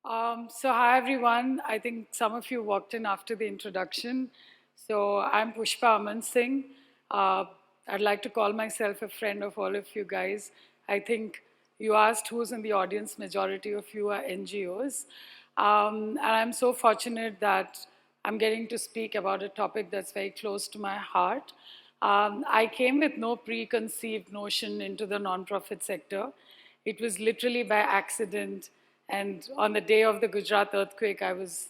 So hi everyone. I think some of you walked in after the introduction. So I'm Pushpa Aman Singh. Uh, I'd like to call myself a friend of all of you guys. I think you asked who's in the audience. Majority of you are NGOs. And I'm so fortunate that I'm getting to speak about a topic that's very close to my heart. I came with no preconceived notion into the nonprofit sector. It was literally by accident. And on the day of the Gujarat earthquake, I was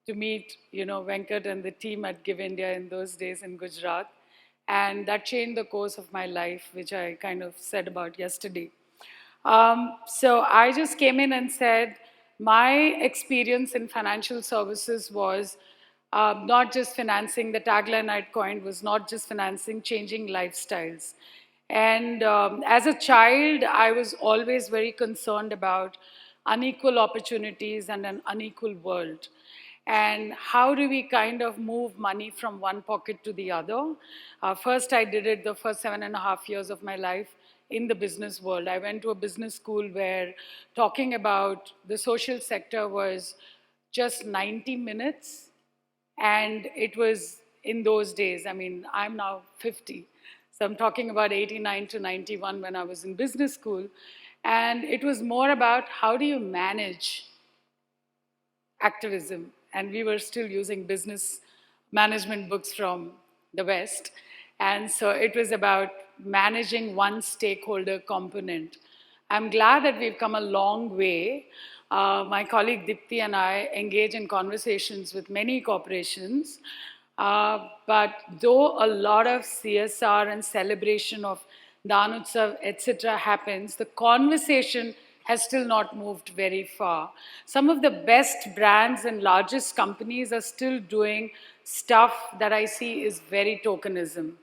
to meet, Venkat and the team at Give India in those days in Gujarat. And that changed the course of my life, which I kind of said about yesterday. So I just came in and said, my experience in financial services was not just financing, the tagline I'd coined was not just financing, changing lifestyles. And as a child, I was always very concerned about unequal opportunities and an unequal world. And how do we kind of move money from one pocket to the other? First, I did it the first 7.5 years of my life in the business world. I went to a business school where talking about the social sector was just 90 minutes. And it was in those days, I mean, I'm now 50. So I'm talking about 89 to 91 when I was in business school. And it was more about how do you manage activism, and we were still using business management books from the West. And so it was about managing one stakeholder component. I'm glad that we've come a long way. My colleague Dipti and I engage in conversations with many corporations, but though a lot of CSR and celebration of Danutsav, etc., happens, the conversation has still not moved very far. Some of the best brands and largest companies are still doing stuff that I see is very tokenism.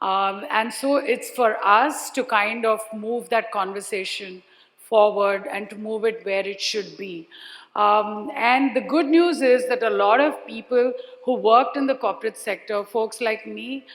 And so it's for us to kind of move that conversation forward and to move it where it should be. And the good news is that a lot of people who worked in the corporate sector, folks like me,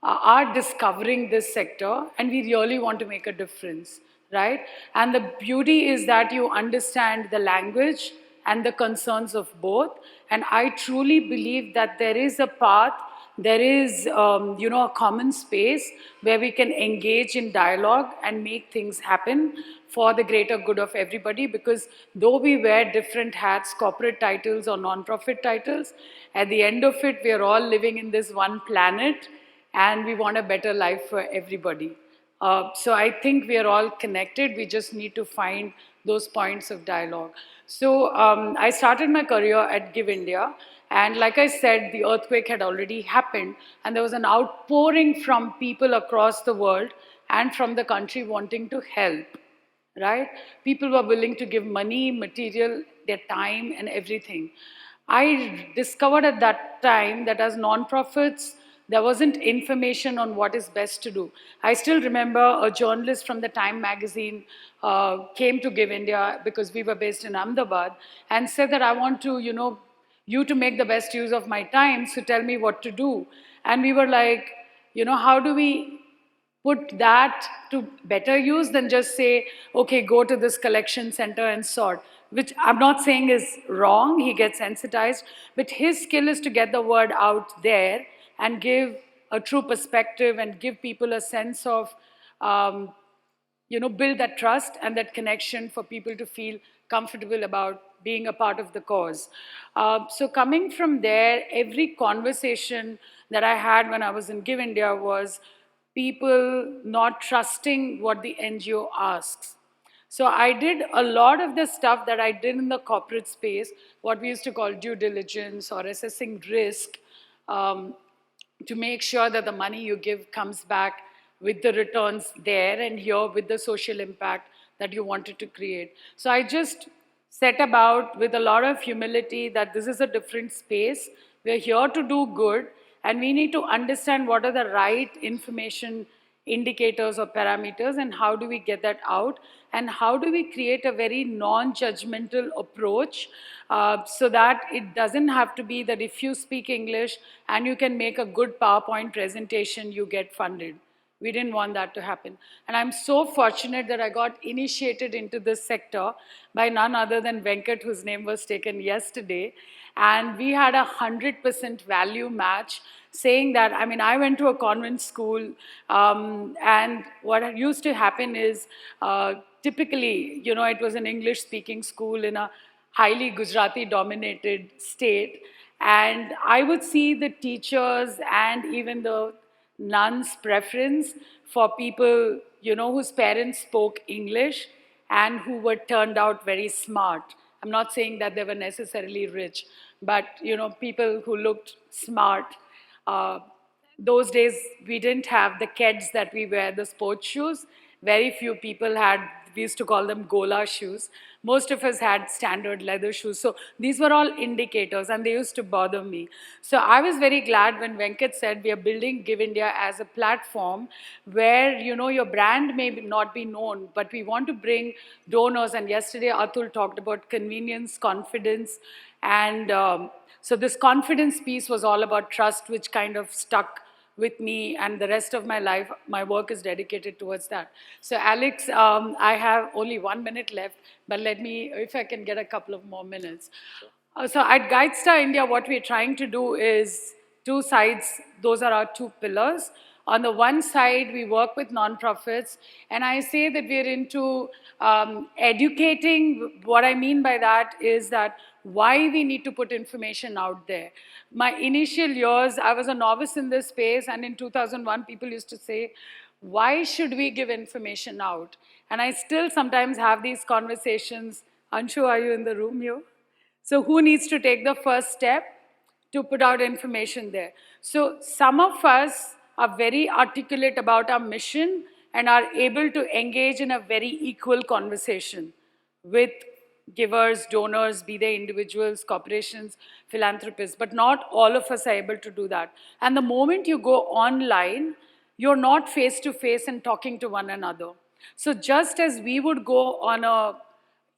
are discovering this sector, and we really want to make a difference, right? And the beauty is that you understand the language and the concerns of both. And I truly believe that there is a path, there is, a common space where we can engage in dialogue and make things happen for the greater good of everybody. Because though we wear different hats, corporate titles or non-profit titles, at the end of it, we are all living in this one planet, and we want a better life for everybody. So I think we are all connected. We just need to find those points of dialogue. So I started my career at Give India. And like I said, the earthquake had already happened. And there was an outpouring from people across the world and from the country wanting to help, right? People were willing to give money, material, their time, and everything. I discovered at that time that as nonprofits, there wasn't information on what is best to do. I still remember a journalist from the Time magazine came to Give India because we were based in Ahmedabad and said that I want to, you to make the best use of my time, so tell me what to do. And we were like, how do we put that to better use than just say, okay, go to this collection center and sort, which I'm not saying is wrong, he gets sensitized, but his skill is to get the word out there and give a true perspective and give people a sense of, build that trust and that connection for people to feel comfortable about being a part of the cause. So coming from there, every conversation that I had when I was in Give India was people not trusting what the NGO asks. So I did a lot of the stuff that I did in the corporate space, what we used to call due diligence or assessing risk, to make sure that the money you give comes back with the returns there, and here with the social impact that you wanted to create. So I just set about with a lot of humility that this is a different space. We're here to do good, and we need to understand what are the right information indicators or parameters and how do we get that out, and how do we create a very non-judgmental approach, so that it doesn't have to be that if you speak English and you can make a good PowerPoint presentation, you get funded. We didn't want that to happen. And I'm so fortunate that I got initiated into this sector by none other than Venkat, whose name was taken yesterday. And we had 100% value match, saying that, I mean, I went to a convent school, and what used to happen is, typically, it was an English-speaking school in a highly Gujarati-dominated state. And I would see the teachers and even the nuns' preference for people, whose parents spoke English and who were turned out very smart. I'm not saying that they were necessarily rich, but, people who looked smart. Uh, those days, we didn't have the kids that we wear, the sports shoes. Very few people had, we used to call them gola shoes. Most of us had standard leather shoes. So these were all indicators, and they used to bother me. So I was very glad when Venkat said we are building Give India as a platform where, your brand may not be known, but we want to bring donors. And yesterday, Atul talked about convenience, confidence, and so this confidence piece was all about trust, which kind of stuck with me, and the rest of my life, my work is dedicated towards that. So Alex, I have only 1 minute left, but let me, if I can get a couple of more minutes. So at Guidestar India, what we're trying to do is two sides. Those are our two pillars. On the one side, we work with nonprofits, and I say that we're into educating. What I mean by that is that why we need to put information out there. My initial years, I was a novice in this space, and in 2001, people used to say, why should we give information out? And I still sometimes have these conversations. Anshu, are you in the room here? So who needs to take the first step to put out information there? So some of us are very articulate about our mission and are able to engage in a very equal conversation with givers, donors, be they individuals, corporations, philanthropists, but not all of us are able to do that. And the moment you go online, you're not face to face and talking to one another. So just as we would go on a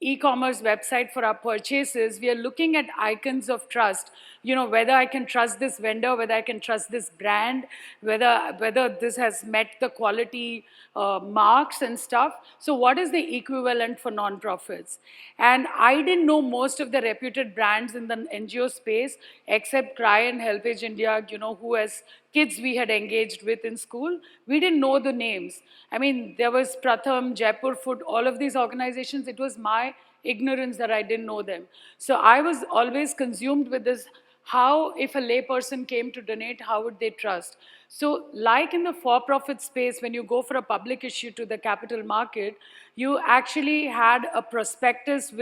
e-commerce website for our purchases, we are looking at icons of trust. Whether I can trust this vendor, whether I can trust this brand, whether this has met the quality marks and stuff. So what is the equivalent for nonprofits? And I didn't know most of the reputed brands in the NGO space, except Cry and HelpAge India, who as kids we had engaged with in school. We didn't know the names. I mean, there was Pratham, Jaipur Food, all of these organizations. It was my ignorance that I didn't know them. So I was always consumed with this, how, if a layperson came to donate, how would they trust? So like in the for-profit space, when you go for a public issue to the capital market, you actually had a prospectus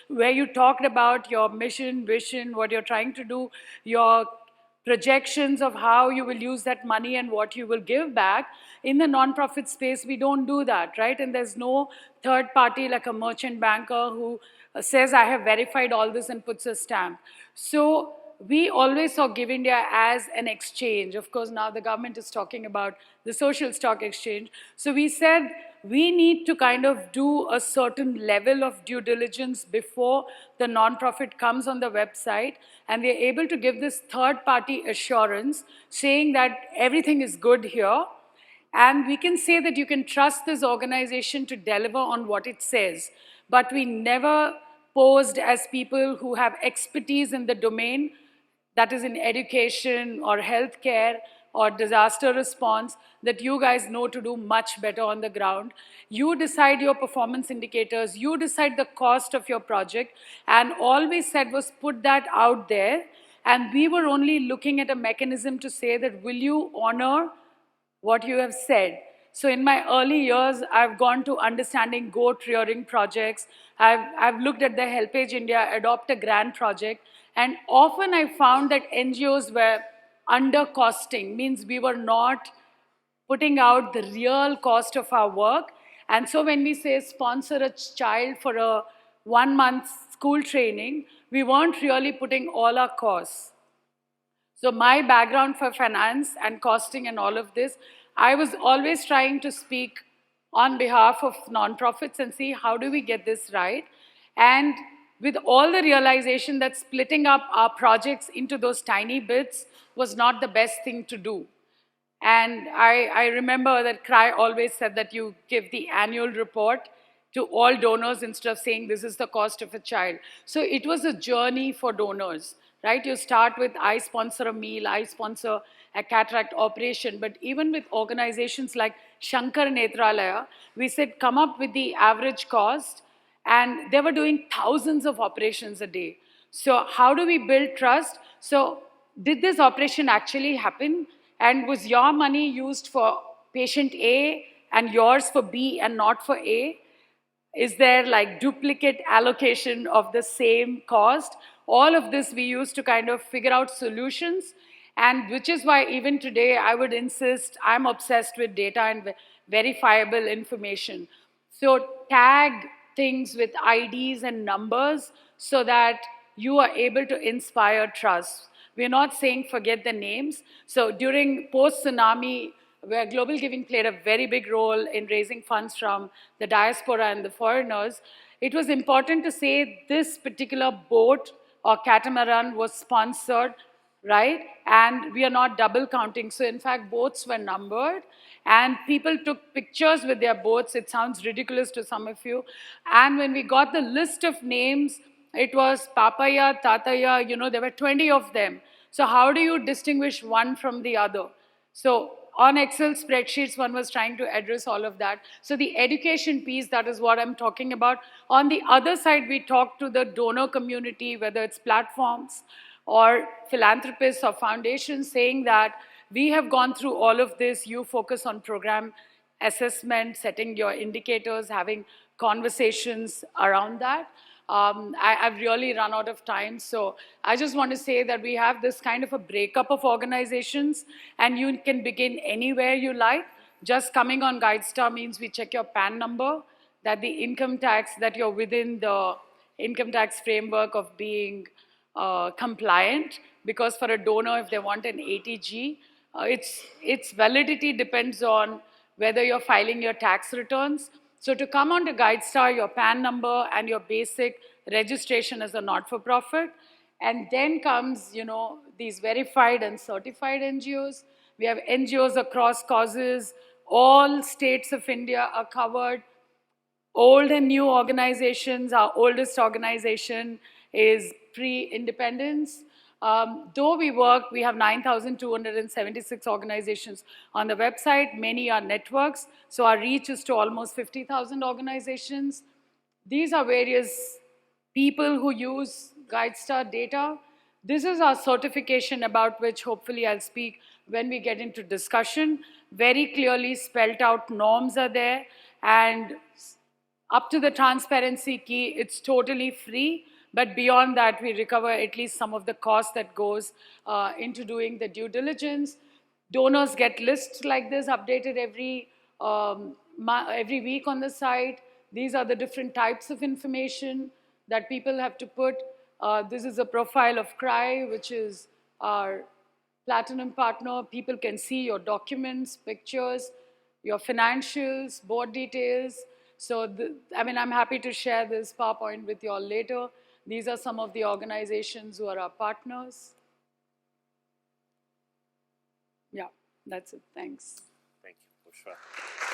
where you talked about your mission, vision, what you're trying to do, your projections of how you will use that money and what you will give back. In the nonprofit space, we don't do that, right? And there's no third party like a merchant banker who says, I have verified all this and puts a stamp. So we always saw Give India as an exchange. Of course, now the government is talking about the social stock exchange. So we said, we need to kind of do a certain level of due diligence before the nonprofit comes on the website, and we're able to give this third-party assurance saying that everything is good here, and we can say that you can trust this organization to deliver on what it says. But we never posed as people who have expertise in the domain, that is in education or healthcare or disaster response, that you guys know to do much better on the ground. You decide your performance indicators, you decide the cost of your project, and all we said was put that out there, and we were only looking at a mechanism to say that, will you honor what you have said? So in my early years, I've gone to understanding goat rearing projects. I've looked at the HelpAge India Adopt a Grant project, and often I found that NGOs were under costing, means we were not putting out the real cost of our work. And so when we say sponsor a child for a 1 month school training, we weren't really putting all our costs. So my background for finance and costing and all of this, I was always trying to speak on behalf of nonprofits and see how do we get this right. And with all the realization that splitting up our projects into those tiny bits was not the best thing to do. And I remember that CRY always said that you give the annual report to all donors instead of saying this is the cost of a child. So it was a journey for donors, right? You start with I sponsor a meal, I sponsor a cataract operation, but even with organizations like Shankar Netralaya, we said come up with the average cost, and they were doing thousands of operations a day. So how do we build trust? So did this operation actually happen? And was your money used for patient A and yours for B and not for A? Is there like duplicate allocation of the same cost? All of this we use to kind of figure out solutions, and which is why even today I would insist, I'm obsessed with data and verifiable information. So tag things with IDs and numbers so that you are able to inspire trust. We're not saying forget the names. So during post-tsunami, where global giving played a very big role in raising funds from the diaspora and the foreigners, it was important to say this particular boat or catamaran was sponsored, right? And we are not double counting. So in fact, boats were numbered and people took pictures with their boats. It sounds ridiculous to some of you. And when we got the list of names, it was Papaya, Tataya, there were 20 of them. So how do you distinguish one from the other? So on Excel spreadsheets, one was trying to address all of that. So the education piece, that is what I'm talking about. On the other side, we talk to the donor community, whether it's platforms or philanthropists or foundations, saying that we have gone through all of this. You focus on program assessment, setting your indicators, having conversations around that. I've really run out of time, so I just want to say that we have this kind of a breakup of organizations, and you can begin anywhere you like. Just coming on Guidestar means we check your PAN number, that the income tax, that you're within the income tax framework of being compliant, because for a donor, if they want an ATG, its validity depends on whether you're filing your tax returns. So to come on to Guidestar, your PAN number and your basic registration as a not-for-profit, and then comes, these verified and certified NGOs. We have NGOs across causes. All states of India are covered. Old and new organizations. Our oldest organization is pre-independence. Though we have 9,276 organizations on the website. Many are networks. So our reach is to almost 50,000 organizations. These are various people who use Guidestar data. This is our certification, about which hopefully I'll speak when we get into discussion. Very clearly spelled out norms are there, and up to the transparency key, it's totally free. But beyond that, we recover at least some of the cost that goes into doing the due diligence. Donors get lists like this updated every week on the site. These are the different types of information that people have to put. This is a profile of CRY, which is our platinum partner. People can see your documents, pictures, your financials, board details. So, I'm happy to share this PowerPoint with you all later. These are some of the organizations who are our partners. Yeah, that's it. Thanks. Thank you, Pushpa.